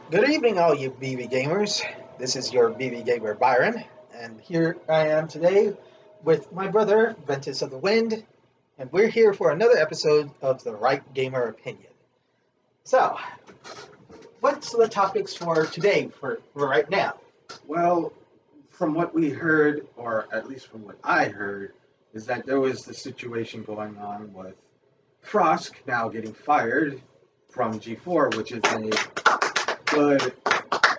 Good evening, all you BBGamers. This is your BBGamer Byron, and here I am today with my brother Ventus of the Wind, and we're here for another episode of the Right Gamer Opinion. So, what's the topics for today for right now? Well, from what we heard, or at least from what I heard, is that there was the situation going on with Frosk now getting fired from G4, which is a good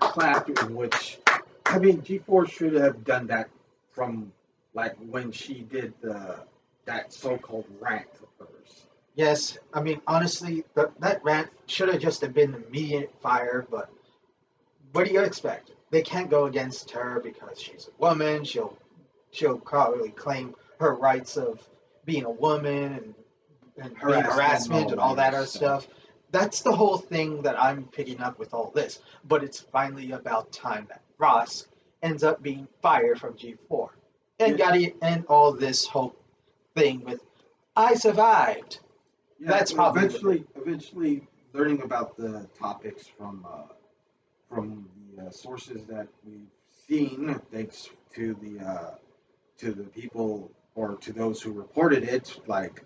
clap in which, I mean, G4 should have done that from like when she did that so-called rant of hers. Yes, I mean honestly, that rant should have just been immediate fire, but what do you expect? They can't go against her because she's a woman. She'll probably claim her rights of being a woman and being harassment and all that other stuff. That's the whole thing that I'm picking up with all this. But it's finally about time that Ross ends up being fired from G4 and Yeah. got to end all this whole thing with I survived. Yeah, That's probably eventually learning about the topics from the sources that we've seen, thanks to the people or to those who reported it, like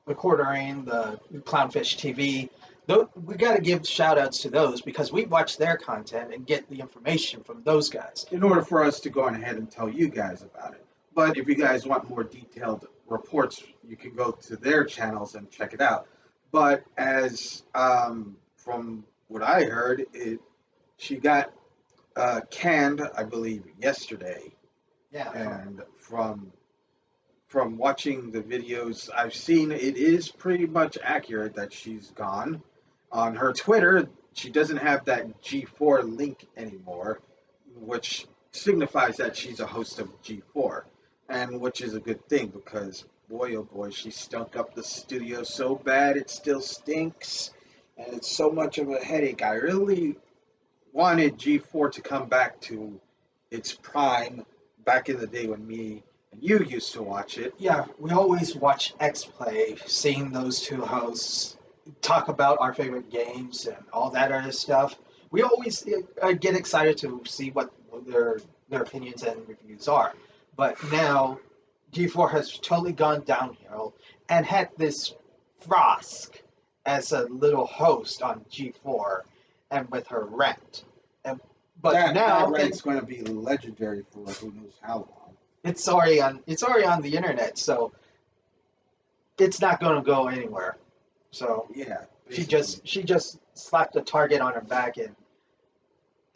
the Quartering, the Clownfish TV. We got to give shout outs to those because we watch their content and get the information from those guys. in order for us to go on ahead and tell you guys about it. But if you guys want more detailed reports, you can go to their channels and check it out. But as from what I heard, she got canned, I believe, yesterday. Yeah. And from watching the videos I've seen, it is pretty much accurate that she's gone. On her Twitter, she doesn't have that G4 link anymore, which signifies that she's a host of G4, and which is a good thing because boy oh boy, she stunk up the studio so bad it still stinks, and it's so much of a headache. I really wanted G4 to come back to its prime back in the day when me and you used to watch it. Yeah, we always watch X Play, seeing those two hosts talk about our favorite games and all that other stuff. We always get excited to see what their opinions and reviews are. But now G4 has totally gone downhill and had this Frosk as a little host on G4 and with her rant. And, but now that rant's going to be legendary for who knows how long. it's already on the internet, so it's not going to go anywhere. So Yeah, she just slapped a target on her back, and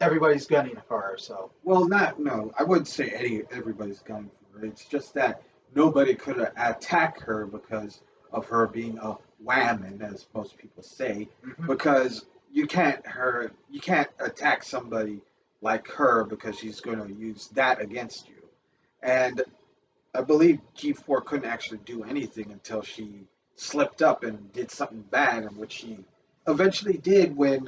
everybody's gunning for her. So well, not no, I wouldn't say everybody's gunning for her. It's just that nobody could attack her because of her being a whammon, as most people say. Because you can't attack somebody like her because she's going to use that against you. And I believe G4 couldn't actually do anything until she slipped up and did something bad, and which she eventually did when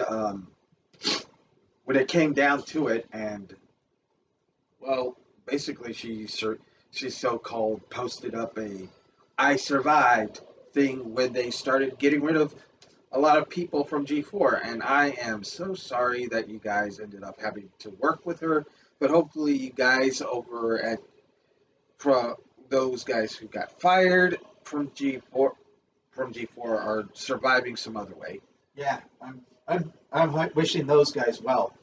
it came down to it. And well, basically she so-called posted up a "I survived" thing when they started getting rid of a lot of people from G4, and I am so sorry that you guys ended up having to work with her. But hopefully, you guys over at from those guys who got fired from G4 are surviving some other way. yeah, I'm wishing those guys well.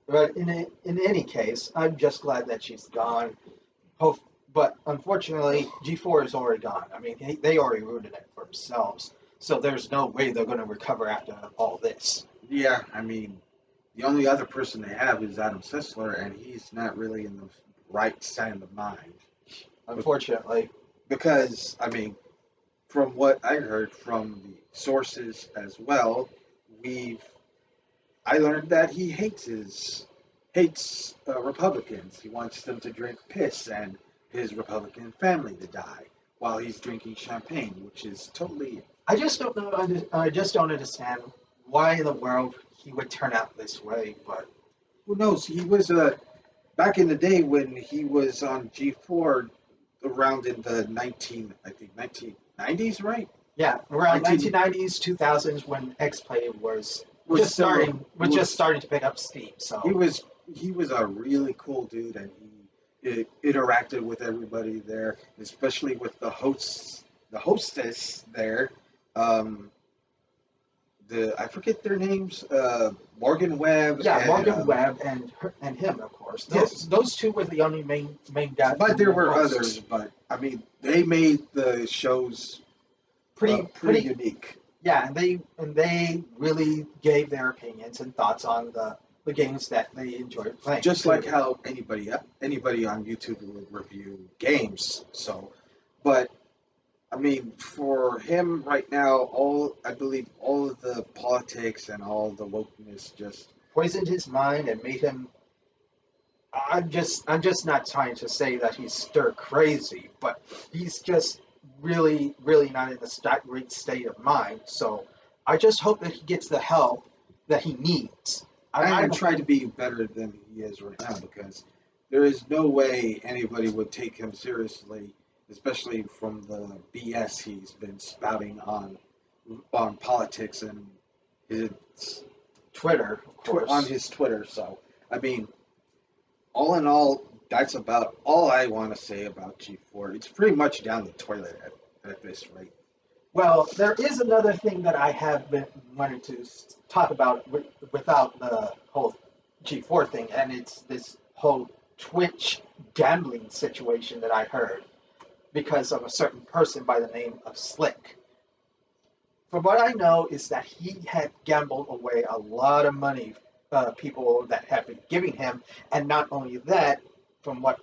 But in any case, I'm just glad that she's gone. Hope, but unfortunately, G4 is already gone. I mean, they already ruined it for themselves. So there's no way they're going to recover after all this. Yeah, I mean, the only other person they have is Adam Sessler, and he's not really in the right side of mind. Unfortunately, Because, I mean, from what I heard from the sources as well, we've I learned that he hates Republicans. He wants them to drink piss and his Republican family to die while he's drinking champagne, which is totally. I just don't know. I just don't understand why in the world he would turn out this way. But Who knows? He was back in the day when he was on G4 around in the 1990s, right? yeah, around 19 1990s, 2000s when X Play was was just still starting, was just was starting to pick up steam. he So was he was a really cool dude, and he interacted with everybody there, especially with the hostess there. Um, I forget their names, Morgan Webb yeah, and Morgan Webb and him, of course. yes, Those two were the only main guys. but there were hosts. others. But I mean, they made the shows pretty Pretty unique. Yeah, and they really gave their opinions and thoughts on the games that they enjoyed playing. Just like Period. how anybody on YouTube would review games. So, but I mean, for him right now, I believe all of the politics and all the wokeness just Poisoned his mind and made him. I'm just not trying to say that he's stir crazy, but he's just really not in a great state of mind. So I just hope that he gets the help that he needs. and try to be better than he is right now because there is no way anybody would take him seriously, especially from the BS he's been spouting on politics and his Twitter, of course. on his Twitter. So I mean, all in all, that's about all I want to say about G4. It's pretty much down the toilet at this rate. Well, there is another thing that I have been wanting to talk about without the whole G4 thing, and it's this whole Twitch gambling situation that I heard because of a certain person by the name of Slick. From what I know, is that he had gambled away a lot of money, people that have been giving him, and not only that, from what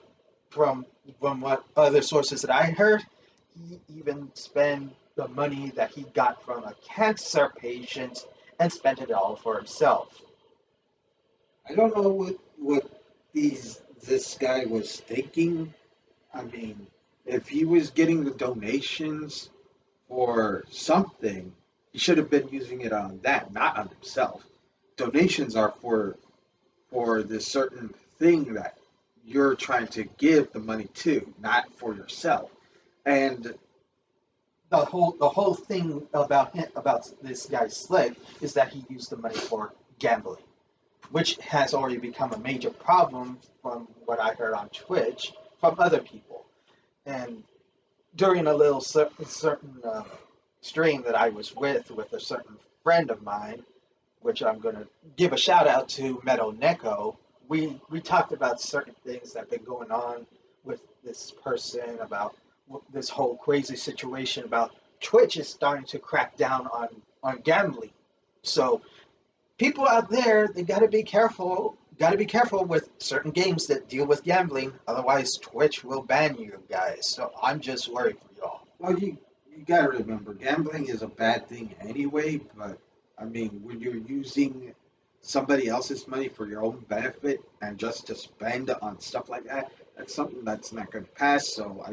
from from what other sources that I heard, he even spent the money that he got from a cancer patient and spent it all for himself. I don't know what this guy was thinking. I mean, if he was getting the donations for something, he should have been using it on that, not on himself. Donations are for this certain thing that you're trying to give the money to, not for yourself. And The whole thing about this guy Slick is that he used the money for gambling, which has already become a major problem from what I heard on Twitch from other people. And during a little certain stream that I was with a certain friend of mine, which I'm going to give a shout out to Meadow Neko, we talked about certain things that have been going on with this person about this whole crazy situation about Twitch is starting to crack down on gambling. So people out there, they got to be careful. Got to be careful with certain games that deal with gambling. Otherwise, Twitch will ban you guys. So I'm just worried for y'all. well, you got to remember, gambling is a bad thing anyway. But I mean, when you're using somebody else's money for your own benefit and just to spend on stuff like that, that's something that's not going to pass. So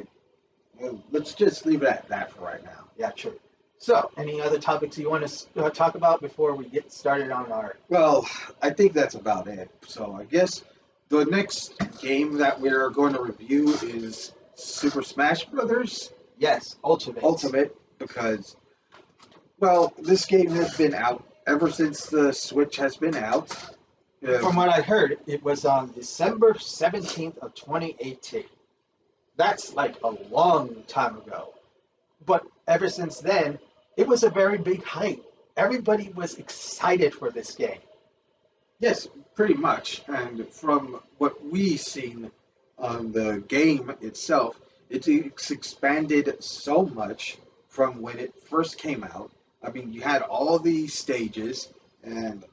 well, let's just leave it at that for right now. Yeah, true. So, any other topics you want to talk about before we get started on our? Well, I think that's about it. So I guess the next game that we're going to review is Super Smash Brothers Yes, Ultimate. Ultimate because, well, this game has been out ever since the Switch has been out. From what I heard, it was on December 17th of 2018. That's like a long time ago. But ever since then, it was a very big hype. Everybody was excited for this game. Yes, pretty much. And from what we've seen on the game itself, it's expanded so much from when it first came out. I mean, you had all these stages and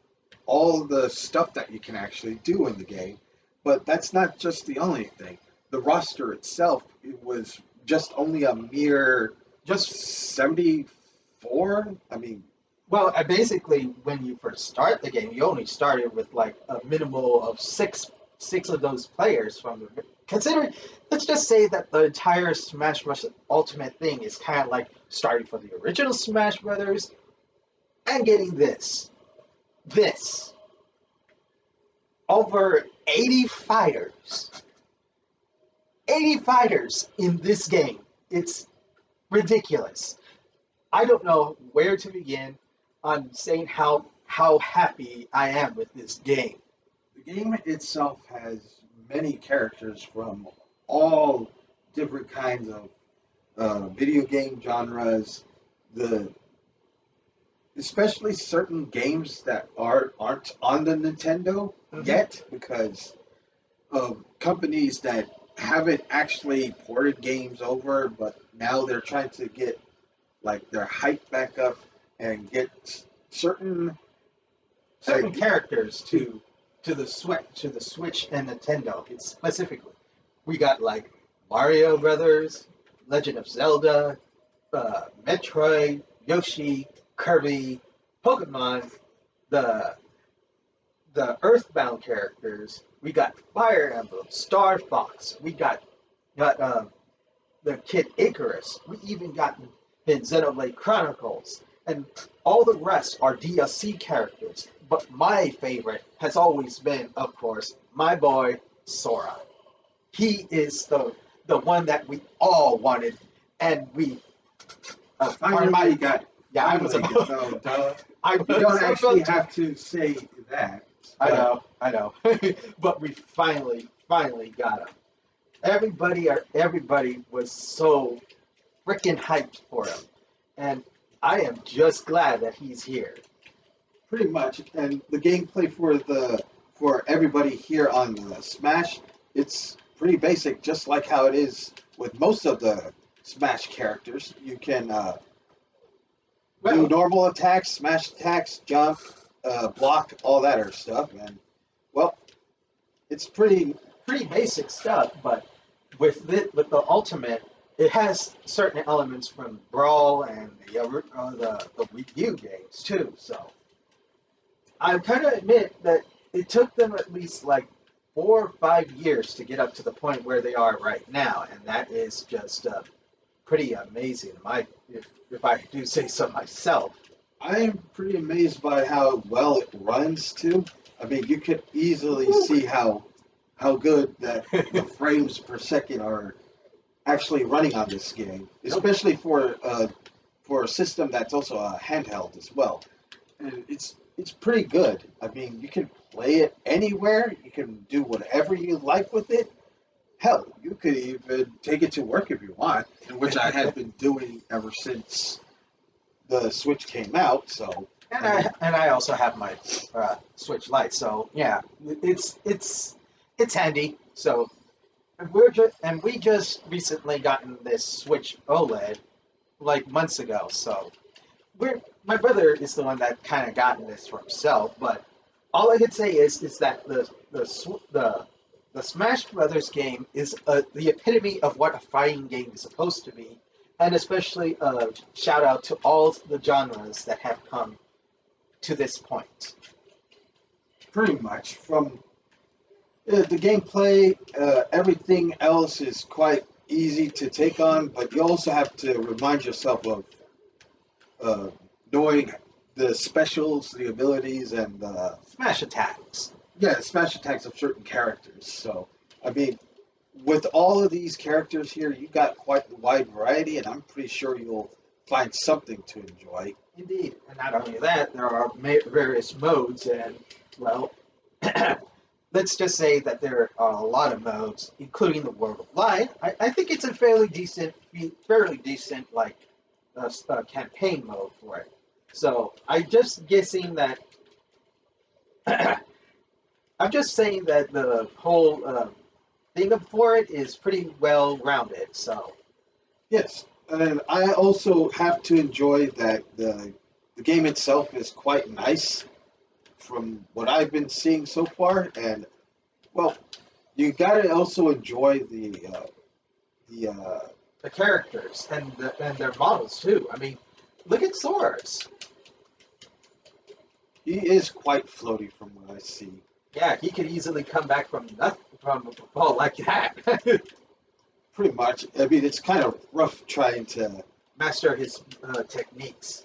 all the stuff that you can actually do in the game. But that's not just the only thing. The roster itself, it was just only a mere Just 74. I mean, Well, basically, when you first start the game, you only started with like a minimal of six of those players from the. Considering, let's just say that the entire Smash Bros. Ultimate thing is kind of like starting from the original Smash Brothers and getting this over 80 fighters in this game. It's ridiculous. I don't know where to begin on saying how how happy I am with this game. The game itself has many characters from all different kinds of video game genres. The especially certain games that aren't on the Nintendo yet because of companies that haven't actually ported games over, but now they're trying to get like their hype back up and get certain Certain characters to the Switch and Nintendo specifically. We got like Mario Brothers, Legend of Zelda, Metroid, Yoshi, Kirby, Pokemon, the Earthbound characters. We got Fire Emblem, Star Fox. We got the kid Icarus. We even got in Xenoblade Chronicles, and all the rest are DLC characters. But my favorite has always been, of course, my boy Sora. He is the one that we all wanted, and we finally got. Yeah, I was finally, about. so, duh. I You was don't actually about to- have to say that. I know, but we finally got him. Everybody was so freaking hyped for him, and I am just glad that he's here. Pretty much, and the gameplay for everybody here on the Smash, it's pretty basic, just like how it is with most of the Smash characters. You can do normal attacks, smash attacks, jump, block, all that other stuff, and well, it's pretty. Pretty basic stuff, but with the ultimate, it has certain elements from Brawl and the Wii U games too. So I kind of admit that it took them at least like 4 or 5 years to get up to the point where they are right now, and that is just pretty amazing. If I do say so myself. I am pretty amazed by how well it runs too. I mean, you could easily see how good that the frames per second are actually running on this game, especially for a system that's also a handheld as well. And it's pretty good. I mean, you can play it anywhere. You can do whatever you like with it. Hell, you could even take it to work if you want, which I have been doing ever since the Switch came out. So, And I also have my Switch Lite, so yeah, it's handy. So we just recently gotten this Switch OLED like months ago. So my brother is the one that kind of gotten this for himself. But all I could say is that the Smash Brothers game is the epitome of what a fighting game is supposed to be, and especially a shout out to all the genres that have come to this point. pretty much from the gameplay, everything else is quite easy to take on, but you also have to remind yourself of knowing the specials, the abilities, and Smash attacks. yeah, smash attacks of certain characters. So, I mean, with all of these characters here, you got quite the wide variety, and I'm pretty sure you'll find something to enjoy. Indeed, and not only that, there are various modes, and well, let's just say that there are a lot of modes, including the World of Light. I think it's a fairly decent like campaign mode for it. So I'm just guessing that I'm just saying that the whole thing for it is pretty well rounded. So Yes, and I also have to enjoy that the game itself is quite nice from what I've been seeing so far, and well, you gotta also enjoy the the characters and their models too. I mean, look at Sora's. he is quite floaty from what I see. Yeah, he could easily come back from nothing from a ball like that. Pretty much. I mean, it's kind of rough trying to, Master his techniques.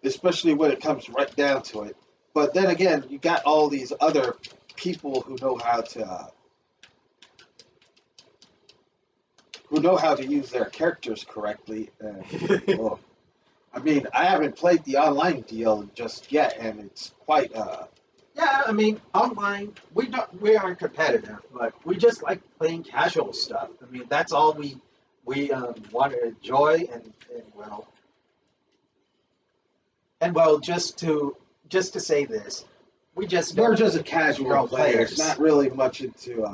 especially when it comes right down to it. But then again, you got all these other people who know how to use their characters correctly. And, well, I mean, I haven't played the online deal just yet, and it's quite Yeah, I mean, online we aren't competitive, but we just like playing casual stuff. I mean, that's all we want to enjoy and just to say this, we just we're don't just a casual grow player. It's players not really much into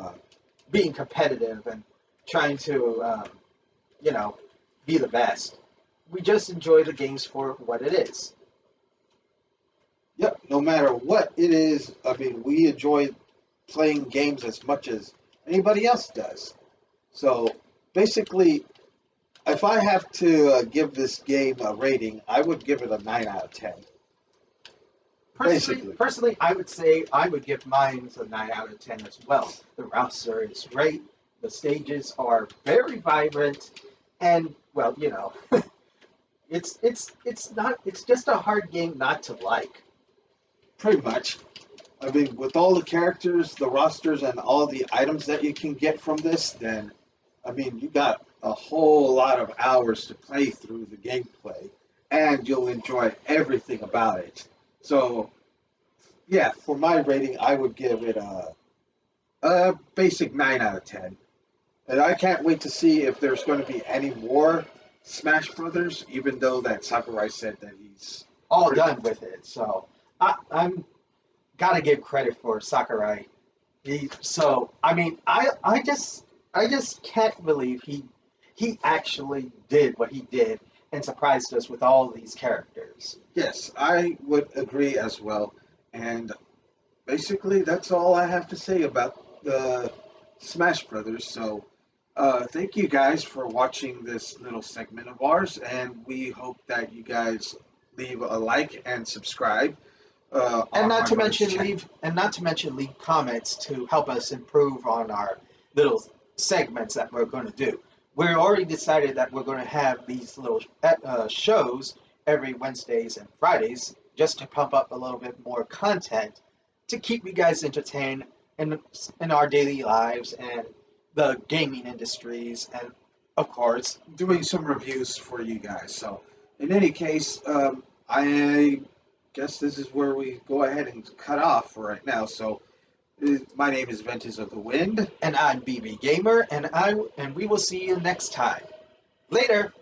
being competitive and trying to you know be the best. We just enjoy the games for what it is. yep, no matter what it is. I mean, we enjoy playing games as much as anybody else does. So basically, if I have to give this game a rating, I would give it a 9 out of 10. Basically. Personally, I would say I would give mine a 9 out of 10 as well. The roster is great. The stages are very vibrant, and well, it's just a hard game not to like. Pretty much. I mean, with all the characters, the rosters, and all the items that you can get from this, then, I mean, you got a whole lot of hours to play through the gameplay, and you'll enjoy everything about it. So, yeah, for my rating, I would give it a basic 9 out of 10. And I can't wait to see if there's going to be any more Smash Brothers, even though that Sakurai said that he's All pretty done with it. So I'm gotta give credit for Sakurai. So I mean, I just can't believe he actually did what he did and surprised us with all these characters. Yes, I would agree as well. And basically, that's all I have to say about the Smash Brothers. So, thank you guys for watching this little segment of ours, and we hope that you guys leave a like and subscribe And on not my to brother's mention channel. leave comments to help us improve on our little segments that we're going to do. We already decided that we're going to have these little shows every Wednesdays and Fridays just to pump up a little bit more content to keep you guys entertained in our daily lives and the gaming industries and of course Doing some reviews for you guys. So, in any case, I guess this is where we go ahead and cut off for right now. So, my name is Ventus of the Wind. and I'm BBGamer and we will see you next time. Later.